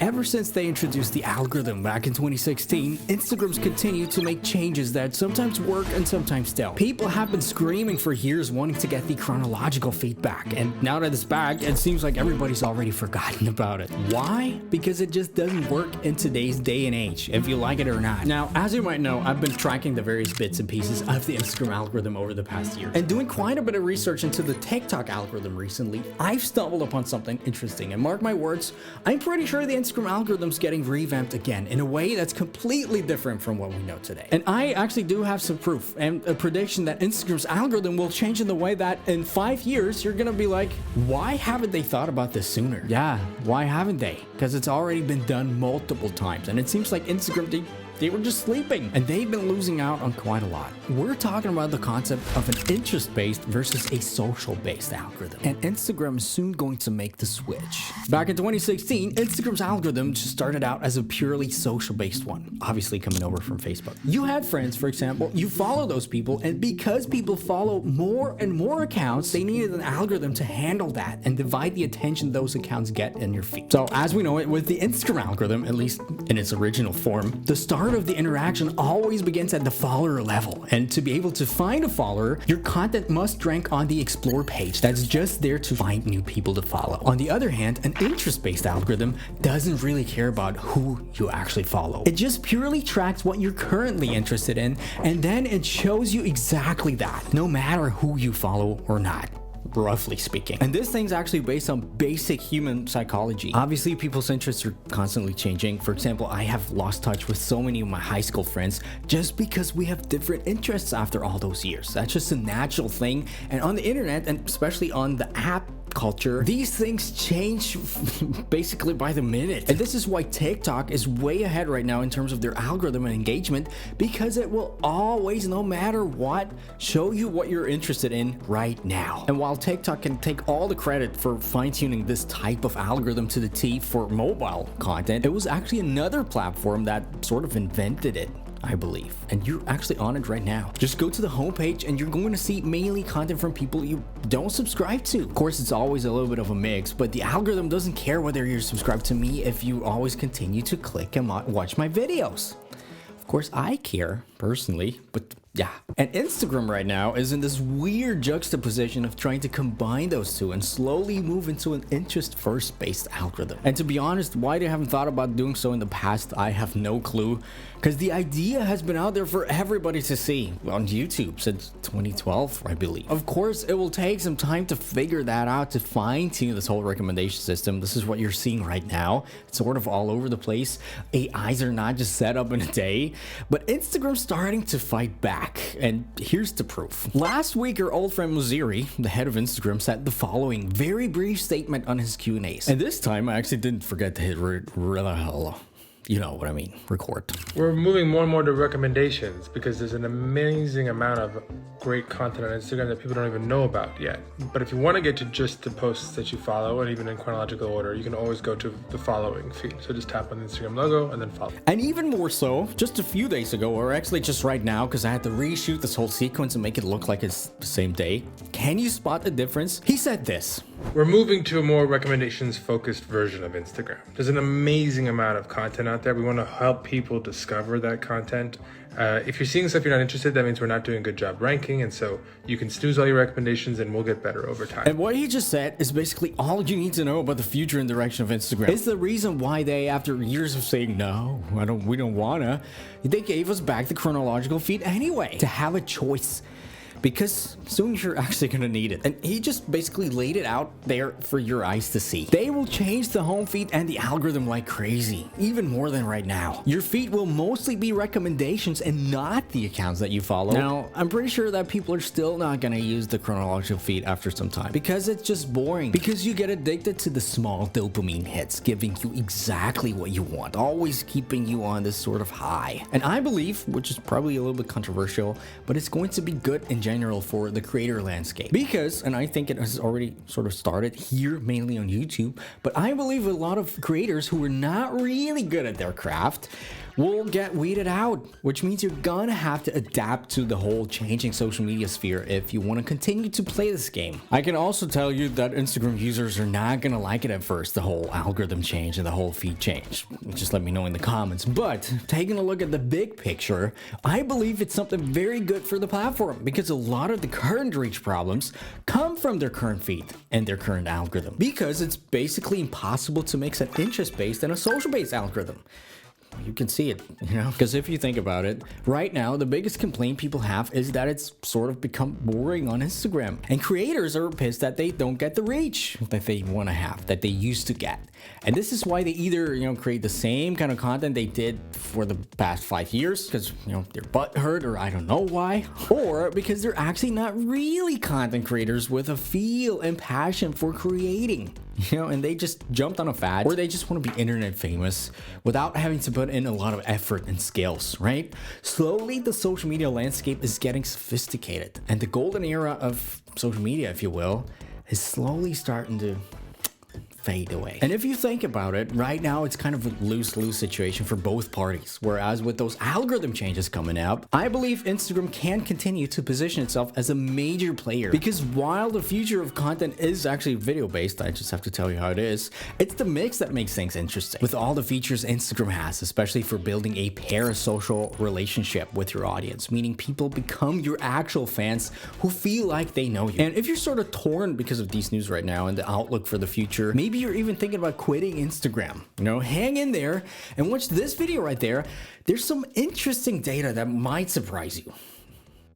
Ever since they introduced the algorithm back in 2016, Instagram's continued to make changes that sometimes work and sometimes don't. People have been screaming for years wanting to get the chronological feedback, and now that it's back, it seems like everybody's already forgotten about it. Why? Because it just doesn't work in today's day and age, if you like it or not. Now, as you might know, I've been tracking the various bits and pieces of the Instagram algorithm over the past year, and doing quite a bit of research into the TikTok algorithm recently, I've stumbled upon something interesting, and mark my words, I'm pretty sure the Instagram algorithm's getting revamped again in a way that's completely different from what we know today. And I actually do have some proof and a prediction that Instagram's algorithm will change in the way that in 5 years, you're gonna be like, why haven't they thought about this sooner? Yeah, why haven't they? Because it's already been done multiple times, and it seems like Instagram, they were just sleeping, and they've been losing out on quite a lot. We're talking about the concept of an interest-based versus a social-based algorithm, and Instagram is soon going to make the switch. Back in 2016, Instagram's algorithm just started out as a purely social-based one, obviously coming over from Facebook. You had friends, for example, you follow those people, and because people follow more and more accounts, they needed an algorithm to handle that and divide the attention those accounts get in your feed. So as we know it, with the Instagram algorithm, at least in its original form, the start of the interaction always begins at the follower level, and to be able to find a follower, your content must rank on the explore page that's just there to find new people to follow. On the other hand, an interest-based algorithm doesn't really care about who you actually follow. It just purely tracks what you're currently interested in, and then it shows you exactly that, no matter who you follow or not, roughly speaking. And this thing's actually based on basic human psychology. Obviously, people's interests are constantly changing. For example, I have lost touch with so many of my high school friends just because we have different interests after all those years. That's just a natural thing. And on the internet, and especially on the app culture, these things change basically by the minute. And this is why TikTok is way ahead right now in terms of their algorithm and engagement, because it will always, no matter what, show you what you're interested in right now. And while TikTok can take all the credit for fine-tuning this type of algorithm to the T for mobile content, it was actually another platform that sort of invented it, I believe. And you're actually on it right now. Just go to the homepage and you're going to see mainly content from people you don't subscribe to. Of course, it's always a little bit of a mix, but the algorithm doesn't care whether you're subscribed to me if you always continue to click and watch my videos. Of course, I care personally, but yeah. And Instagram right now is in this weird juxtaposition of trying to combine those two and slowly move into an interest-first based algorithm. And to be honest, why they haven't thought about doing so in the past, I have no clue. Because the idea has been out there for everybody to see on YouTube since 2012, I believe. Of course, it will take some time to figure that out, to fine-tune this whole recommendation system. This is what you're seeing right now. It's sort of all over the place. AIs are not just set up in a day, but Instagram's starting to fight back. And here's the proof. Last week, our old friend Mosseri, the head of Instagram, said the following very brief statement on his Q&As. And this time, I actually didn't forget to hit you know what I mean, record. We're moving more and more to recommendations because there's an amazing amount of great content on Instagram that people don't even know about yet. But if you want to get to just the posts that you follow, and even in chronological order, you can always go to the following feed. So just tap on the Instagram logo and then follow. And even more so, just a few days ago, or actually just right now, because I had to reshoot this whole sequence and make it look like it's the same day. Can you spot the difference? He said this. We're moving to a more recommendations-focused version of Instagram. There's an amazing amount of content out there. We want to help people discover that content. If you're seeing stuff you're not interested, that means we're not doing a good job ranking, and so you can snooze all your recommendations and we'll get better over time. And what he just said is basically all you need to know about the future and direction of Instagram. It's the reason why they, after years of saying, no, we don't wanna, they gave us back the chronological feed anyway, to have a choice. Because soon you're actually gonna need it. And he just basically laid it out there for your eyes to see. They will change the home feed and the algorithm like crazy, even more than right now. Your feed will mostly be recommendations and not the accounts that you follow. Now, I'm pretty sure that people are still not gonna use the chronological feed after some time because it's just boring. Because you get addicted to the small dopamine hits, giving you exactly what you want, always keeping you on this sort of high. And I believe, which is probably a little bit controversial, but it's going to be good in general general for the creator landscape. Because, and I think it has already sort of started here, mainly on YouTube, but I believe a lot of creators who are not really good at their craft will get weeded out, which means you're gonna have to adapt to the whole changing social media sphere if you want to continue to play this game. I can also tell you that Instagram users are not gonna like it at first, the whole algorithm change and the whole feed change. Just let me know in the comments. But taking a look at the big picture, I believe it's something very good for the platform, because a lot of the current reach problems come from their current feed and their current algorithm, because it's basically impossible to mix an interest-based and a social-based algorithm. You can see it, you know, because if you think about it, right now, the biggest complaint people have is that it's sort of become boring on Instagram. And creators are pissed that they don't get the reach that they want to have, that they used to get. And this is why they either, you know, create the same kind of content they did for the past 5 years, because, you know, their butt hurt, or I don't know why, or because they're actually not really content creators with a feel and passion for creating. You know, and they just jumped on a fad, or they just want to be internet famous without having to put in a lot of effort and skills, right? Slowly, the social media landscape is getting sophisticated, and the golden era of social media, if you will, is slowly starting to fade away. And if you think about it, right now it's kind of a lose-lose situation for both parties. Whereas with those algorithm changes coming up, I believe Instagram can continue to position itself as a major player. Because while the future of content is actually video-based, I just have to tell you how it is, it's the mix that makes things interesting. With all the features Instagram has, especially for building a parasocial relationship with your audience, meaning people become your actual fans who feel like they know you. And if you're sort of torn because of these news right now and the outlook for the future, maybe you're even thinking about quitting Instagram, you know, hang in there and watch this video right there. There's some interesting data that might surprise you.